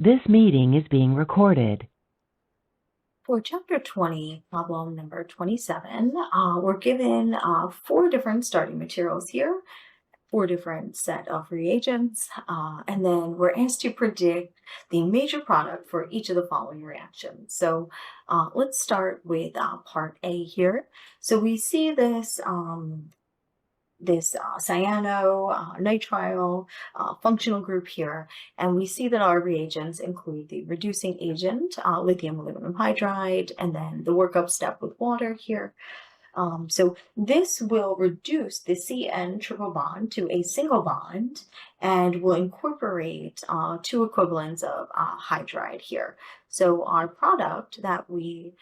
This meeting is being recorded. For chapter 20, problem number 27, we're given 4 different starting materials here, 4 different set of reagents, and then we're asked to predict the major product for each of the following reactions. So let's start with part A here. So we see this cyano-nitrile functional group here, and we see that our reagents include the reducing agent, lithium aluminum hydride, and then the workup step with water here. So this will reduce the CN triple bond to a single bond and will incorporate 2 equivalents of hydride here. So our product that we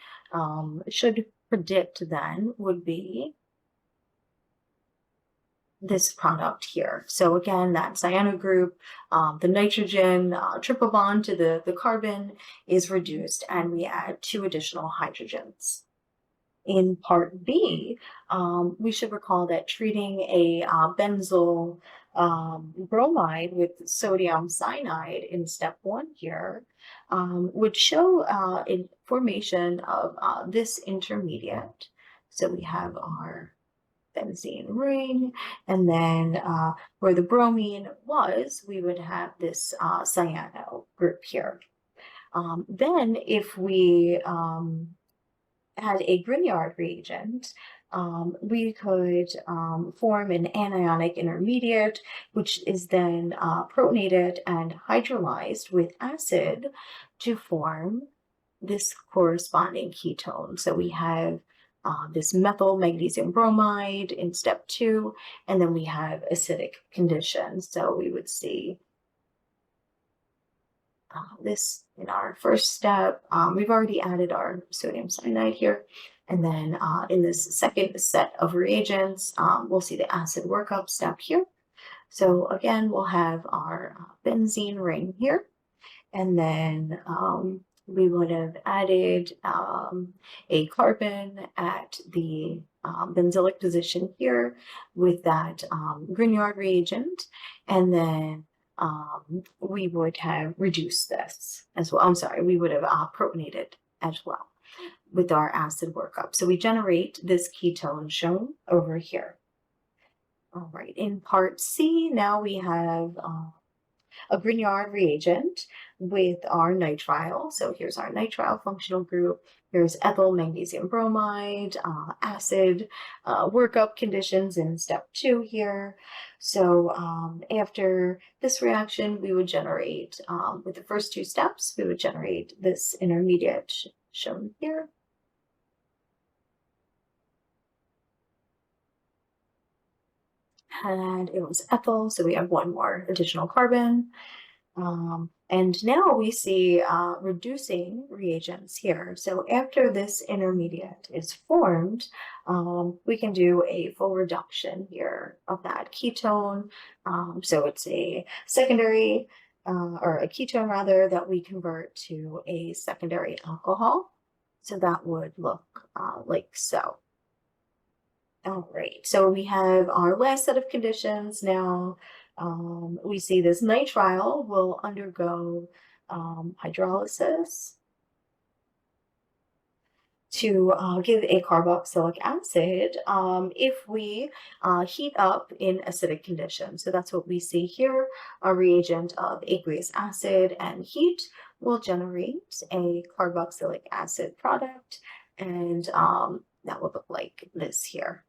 should predict then would be this product here. So again, that cyano group, the nitrogen triple bond to the carbon is reduced, and we add 2 additional hydrogens. In part B, we should recall that treating a benzyl bromide with sodium cyanide in step 1 here would show in formation of this intermediate. So we have our benzene ring, and then where the bromine was, we would have this cyano group here. Then if we had a Grignard reagent, we could form an anionic intermediate, which is then protonated and hydrolyzed with acid to form this corresponding ketone. So we have this methyl magnesium bromide in step 2, and then we have acidic conditions. So we would see this in our first step. We've already added our sodium cyanide here. And then in this second set of reagents, we'll see the acid workup step here. So again, we'll have our benzene ring here. And then we would have added a carbon at the benzylic position here with that Grignard reagent. And then we would have reduced this as well. I'm sorry, we would have protonated as well with our acid workup. So we generate this ketone shown over here. All right, in part C, now we have a Grignard reagent with our nitrile. So here's our nitrile functional group. Here's ethyl magnesium bromide, acid workup conditions in step 2 here. So after this reaction, we would generate, with the first 2 steps, we would generate this intermediate shown here. And it was ethyl, so we have 1 more additional carbon. And now we see reducing reagents here. So after this intermediate is formed, we can do a full reduction here of that ketone. So it's a secondary, or a ketone rather, that we convert to a secondary alcohol. So that would look like so. All right, so we have our last set of conditions now. We see this nitrile will undergo hydrolysis to give a carboxylic acid if we heat up in acidic conditions. So that's what we see here. A reagent of aqueous acid and heat will generate a carboxylic acid product, and that will look like this here.